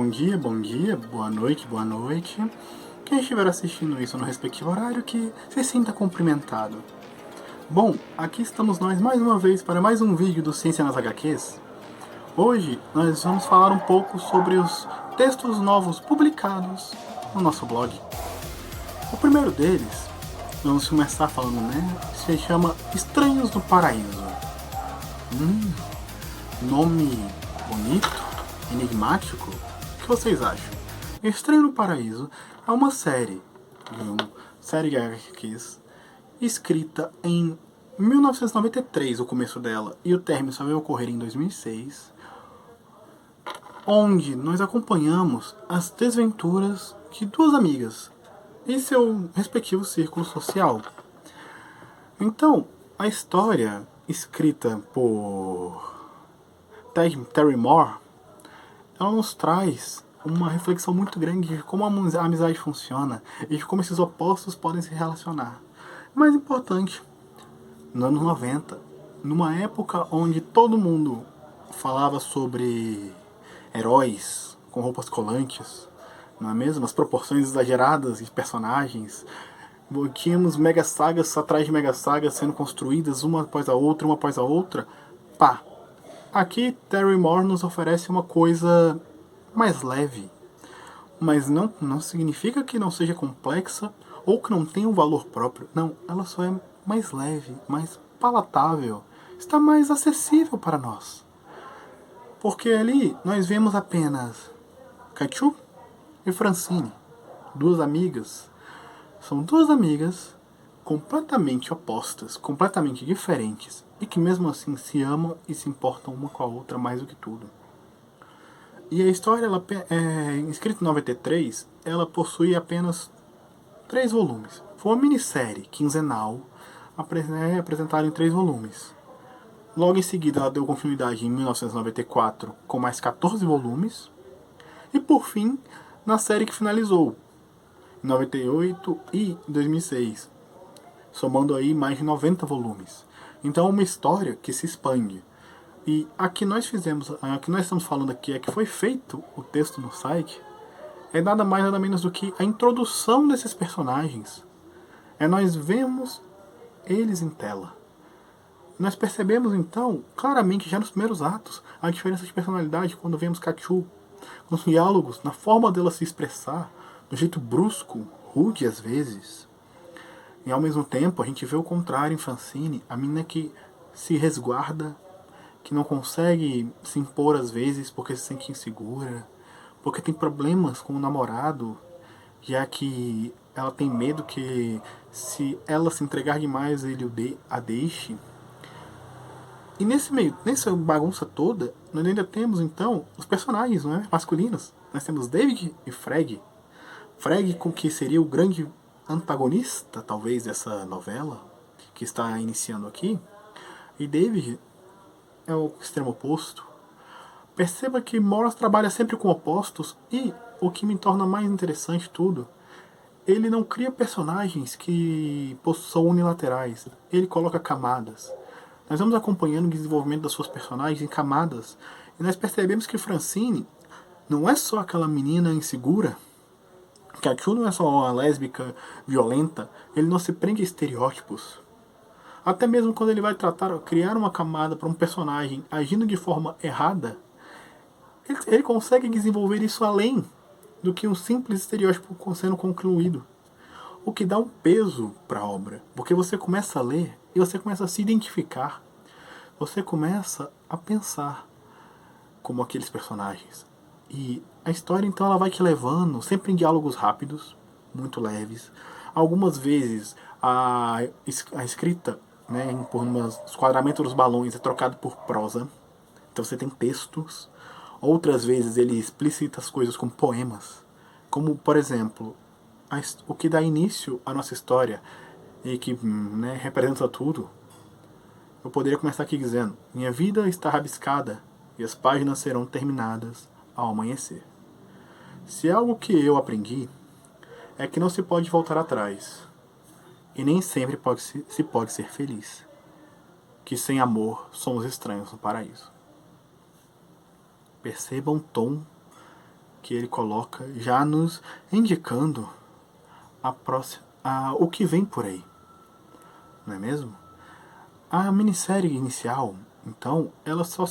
bom dia, boa noite, boa noite. Quem estiver assistindo isso no respectivo horário, que se sinta cumprimentado. Bom, aqui estamos nós mais uma vez para mais um vídeo do Ciência nas HQs. Hoje nós vamos falar um pouco sobre os textos novos publicados no nosso blog. O primeiro deles, vamos começar falando, se chama Estranhos do Paraíso. Nome bonito, enigmático. O que vocês acham? Estranho no Paraíso é uma série de HQs escrita em 1993, o começo dela, e o término só veio ocorrer em 2006, onde nós acompanhamos as desventuras de duas amigas em seu respectivo círculo social. Então, a história, escrita por Terry Moore, ela nos traz uma reflexão muito grande de como a amizade funciona e de como esses opostos podem se relacionar. Mais importante, nos anos 90, numa época onde todo mundo falava sobre heróis com roupas colantes, não é mesmo? As proporções exageradas de personagens. Tínhamos mega sagas atrás de mega sagas sendo construídas uma após a outra. Pá! Aqui Terry Moore nos oferece uma coisa mais leve, mas não significa que não seja complexa ou que não tenha um valor próprio. Não, ela só é mais leve, mais palatável, está mais acessível para nós. Porque ali nós vemos apenas Kachu e Francine, duas amigas. São duas amigas completamente opostas, completamente diferentes, e que mesmo assim se amam e se importam uma com a outra mais do que tudo. E a história, escrita em 93, ela possui apenas 3 volumes. Foi uma minissérie quinzenal apresentada em 3 volumes. Logo em seguida ela deu continuidade em 1994 com mais 14 volumes. E por fim, na série que finalizou em 98 e 2006, somando aí mais de 90 volumes. Então é uma história que se expande. E a que nós estamos falando aqui, é que foi feito o texto no site, é nada mais nada menos do que a introdução desses personagens. Nós vemos eles em tela. Nós percebemos então, claramente, já nos primeiros atos, a diferença de personalidade quando vemos Kachu, nos diálogos, na forma dela se expressar, do jeito brusco, rude às vezes. E ao mesmo tempo a gente vê o contrário em Francine, a menina que se resguarda, que não consegue se impor às vezes porque se sente insegura, porque tem problemas com o namorado, já que ela tem medo que se ela se entregar demais ele a deixe. E nessa bagunça toda, nós ainda temos então os personagens, não é, masculinos. Nós temos David e Freg. Freg, com que seria o grande antagonista, talvez, dessa novela que está iniciando aqui. E David é o extremo oposto. Perceba que Morris trabalha sempre com opostos e, o que me torna mais interessante tudo, ele não cria personagens que são unilaterais. Ele coloca camadas. Nós vamos acompanhando o desenvolvimento das suas personagens em camadas. E nós percebemos que Francine não é só aquela menina insegura, que a Chu não é só uma lésbica violenta. Ele não se prende a estereótipos. Até mesmo quando ele vai criar uma camada para um personagem agindo de forma errada, ele consegue desenvolver isso além do que um simples estereótipo sendo concluído. O que dá um peso para a obra, porque você começa a ler e você começa a se identificar. Você começa a pensar como aqueles personagens. E a história então ela vai te levando sempre em diálogos rápidos, muito leves. Algumas vezes a escrita, por um esquadramento dos balões é trocado por prosa. Então você tem textos. Outras vezes ele explicita as coisas com poemas. Como, por exemplo, o que dá início à nossa história e que representa tudo. Eu poderia começar aqui dizendo: minha vida está rabiscada e as páginas serão terminadas ao amanhecer. Se é algo que eu aprendi, é que não se pode voltar atrás. E nem sempre se pode ser feliz. Que sem amor somos estranhos no paraíso. Percebam o tom que ele coloca, já nos indicando o que vem por aí, não é mesmo? A minissérie inicial, então, ela só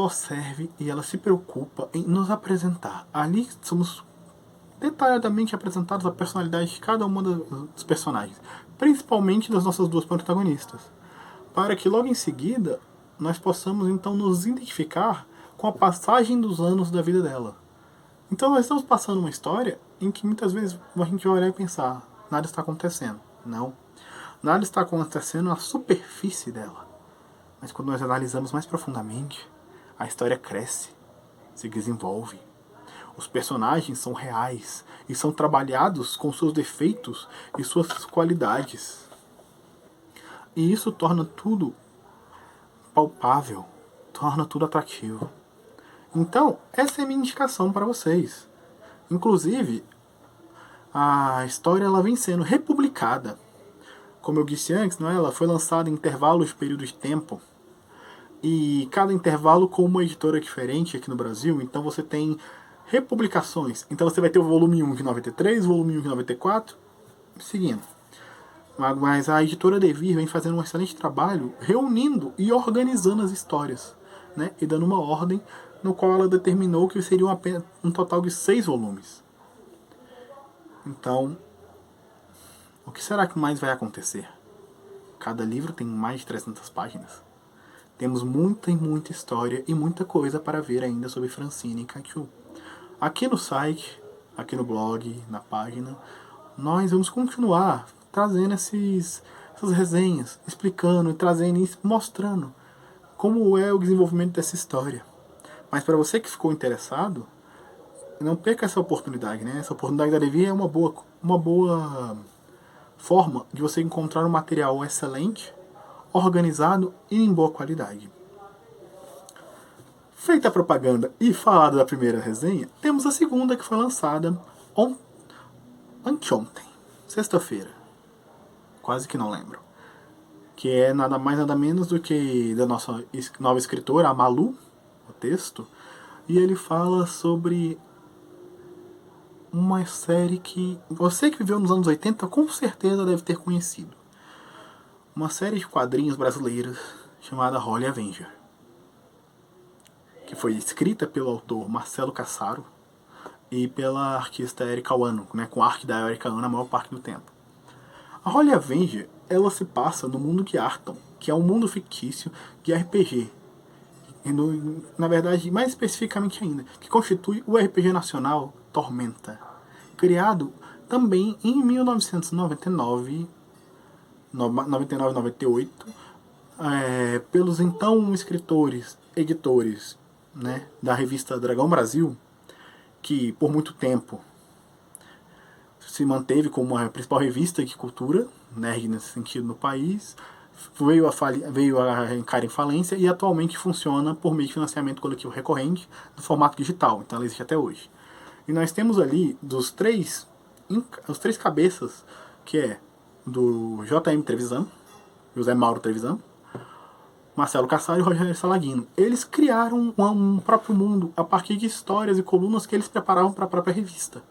serve e ela se preocupa em nos apresentar. Ali somos detalhadamente apresentados a personalidade de cada uma dos personagens, principalmente das nossas duas protagonistas, para que logo em seguida nós possamos então nos identificar com a passagem dos anos da vida dela. Então nós estamos passando uma história em que muitas vezes a gente vai olhar e pensar, nada está acontecendo. Não. Nada está acontecendo na superfície dela. Mas quando nós analisamos mais profundamente, a história cresce, se desenvolve. Os personagens são reais e são trabalhados com seus defeitos e suas qualidades. E isso torna tudo palpável, torna tudo atrativo. Então, essa é a minha indicação para vocês. Inclusive, a história ela vem sendo republicada. Como eu disse antes, não é? Ela foi lançada em intervalos de períodos de tempo. E cada intervalo com uma editora diferente aqui no Brasil. Então você tem republicações. Então você vai ter o volume 1 de 93, o volume 1 de 94, seguindo. Mas a editora Devir vem fazendo um excelente trabalho reunindo e organizando as histórias, né? E dando uma ordem no qual ela determinou que seria um total de 6 volumes. Então, o que será que mais vai acontecer? Cada livro tem mais de 300 páginas. Temos muita e muita história e muita coisa para ver ainda sobre Francine e Caiu. Aqui no site, aqui no blog, na página, nós vamos continuar trazendo essas resenhas, explicando, trazendo e mostrando como é o desenvolvimento dessa história. Mas para você que ficou interessado, não perca essa oportunidade, né? Essa oportunidade da Devir é uma boa forma de você encontrar um material excelente, organizado e em boa qualidade. Feita a propaganda e falada da primeira resenha, temos a segunda que foi lançada anteontem, sexta-feira. Quase que não lembro. Que é nada mais nada menos do que da nossa nova escritora, a Malu, o texto. E ele fala sobre uma série que você que viveu nos anos 80 com certeza deve ter conhecido. Uma série de quadrinhos brasileiros chamada Holly Avenger, que foi escrita pelo autor Marcelo Cassaro e pela artista Erika Wano, né, com a arte da Erika Wano a maior parte do tempo. A Holly Avenger, ela se passa no mundo de Arton, que é um mundo fictício de RPG. E na verdade, mais especificamente ainda, que constitui o RPG nacional Tormenta, criado também em 1999, 98, pelos então escritores, editores, né, da revista Dragão Brasil, que por muito tempo se manteve como a principal revista de cultura, nerd nesse sentido, no país, veio a entrar em falência e atualmente funciona por meio de financiamento coletivo recorrente no formato digital, então ela existe até hoje. E nós temos ali os três cabeças, que é do J.M. Trevisan, José Mauro Trevisan, Marcelo Cassaro e Rogério Saladino. Eles criaram um próprio mundo a partir de histórias e colunas que eles preparavam para a própria revista.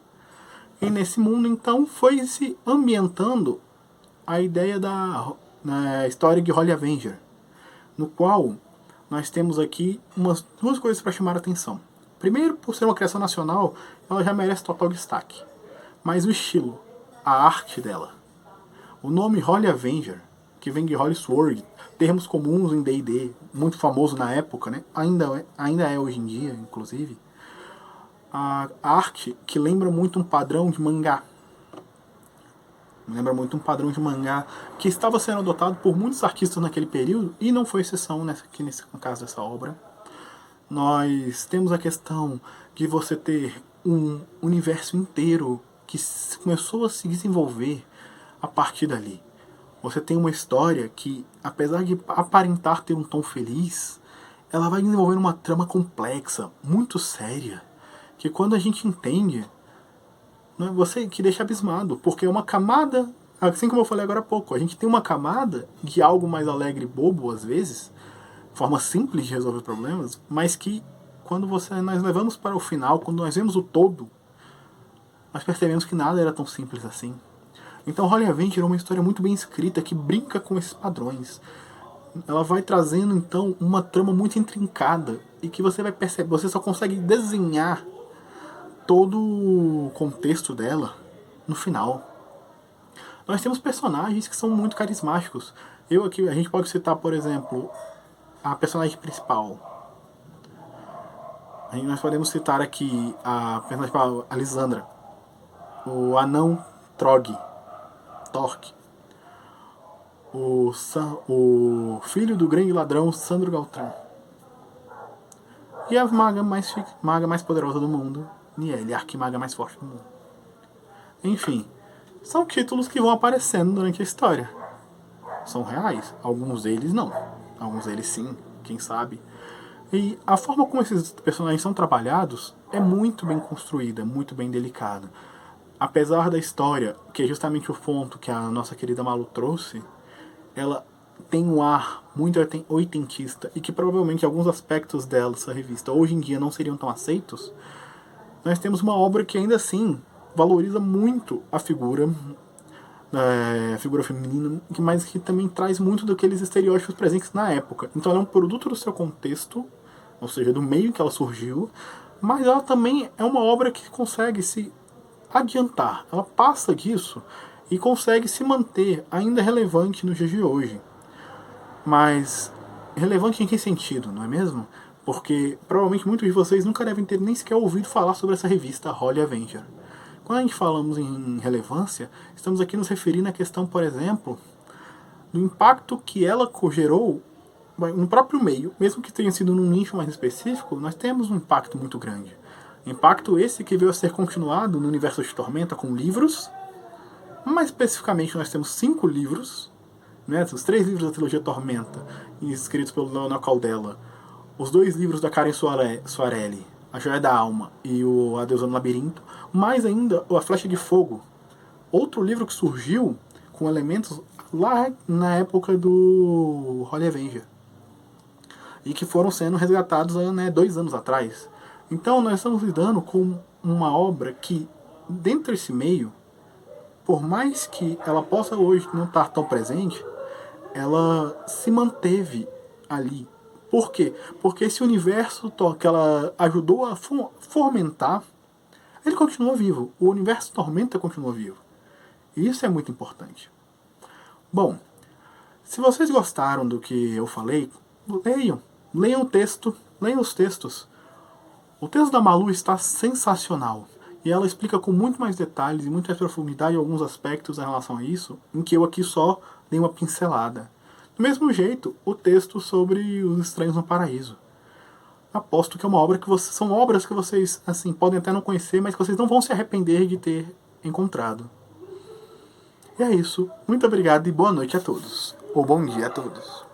E nesse mundo, então, foi se ambientando a ideia da história de Holly Avenger, no qual nós temos aqui duas coisas para chamar a atenção. Primeiro, por ser uma criação nacional, ela já merece total destaque. Mas o estilo, a arte dela. O nome Holly Avenger, que vem de Holy Sword, termos comuns em D&D, muito famoso na época, né? Ainda é hoje em dia, inclusive. A arte que lembra muito um padrão de mangá. Lembra muito um padrão de mangá que estava sendo adotado por muitos artistas naquele período e não foi exceção no caso dessa obra. Nós temos a questão de você ter um universo inteiro que começou a se desenvolver a partir dali. Você tem uma história que, apesar de aparentar ter um tom feliz, ela vai desenvolvendo uma trama complexa, muito séria, que quando a gente entende, né, você que deixa abismado, porque é uma camada, assim como eu falei agora há pouco, a gente tem uma camada de algo mais alegre e bobo, às vezes, forma simples de resolver problemas, mas que quando nós levamos para o final, quando nós vemos o todo, nós percebemos que nada era tão simples assim. Então Holly Avenger é uma história muito bem escrita que brinca com esses padrões. Ela vai trazendo então uma trama muito intrincada e que você vai perceber, você só consegue desenhar todo o contexto dela no final. Nós temos personagens que são muito carismáticos. A gente pode citar, por exemplo, a personagem principal. Nós podemos citar aqui a personagem principal, a Lisandra, o anão Trog, Torque, o filho do grande ladrão Sandro Galtran, e a maga mais poderosa do mundo, Niele, a arquimaga mais forte do mundo. Enfim, são títulos que vão aparecendo durante a história. São reais, alguns deles não, alguns deles sim, quem sabe. E a forma como esses personagens são trabalhados é muito bem construída, muito bem delicada. Apesar da história, que é justamente o ponto que a nossa querida Malu trouxe, ela tem um ar muito oitentista e que provavelmente alguns aspectos dessa revista hoje em dia não seriam tão aceitos. Nós temos uma obra que ainda assim valoriza muito a figura feminina, mas que também traz muito daqueles estereótipos presentes na época. Então ela é um produto do seu contexto, ou seja, do meio que ela surgiu, mas ela também é uma obra que consegue se adiantar. Ela passa disso e consegue se manter ainda relevante nos dias de hoje. Mas relevante em que sentido, não é mesmo? Porque provavelmente muitos de vocês nunca devem ter nem sequer ouvido falar sobre essa revista, Holly Avenger. Quando a gente falamos em relevância, estamos aqui nos referindo à questão, por exemplo, do impacto que ela gerou no próprio meio, mesmo que tenha sido num nicho mais específico, nós temos um impacto muito grande. Impacto esse que veio a ser continuado no universo de Tormenta com livros. Mais especificamente, nós temos 5 livros, né? Os 3 livros da trilogia Tormenta, escritos pelo Leonel Caldela, os 2 livros da Karen Soarelli, A Joia da Alma e o Adeus no Labirinto, mais ainda A Flecha de Fogo, outro livro que surgiu com elementos lá na época do Holly Avenger e que foram sendo resgatados 2 anos atrás. Então nós estamos lidando com uma obra que, dentro desse meio, por mais que ela possa hoje não estar tão presente, ela se manteve ali. Por quê? Porque esse universo que ela ajudou a fomentar, ele continua vivo. O universo Tormenta continua vivo. E isso é muito importante. Bom, se vocês gostaram do que eu falei, leiam o texto, leiam os textos. O texto da Malu está sensacional. E ela explica com muito mais detalhes e muito mais profundidade alguns aspectos em relação a isso, em que eu aqui só dei uma pincelada. Do mesmo jeito, o texto sobre Os Estranhos no Paraíso. Aposto que é uma obra são obras que vocês assim podem até não conhecer, mas que vocês não vão se arrepender de ter encontrado. E é isso. Muito obrigado e boa noite a todos. Ou bom dia a todos.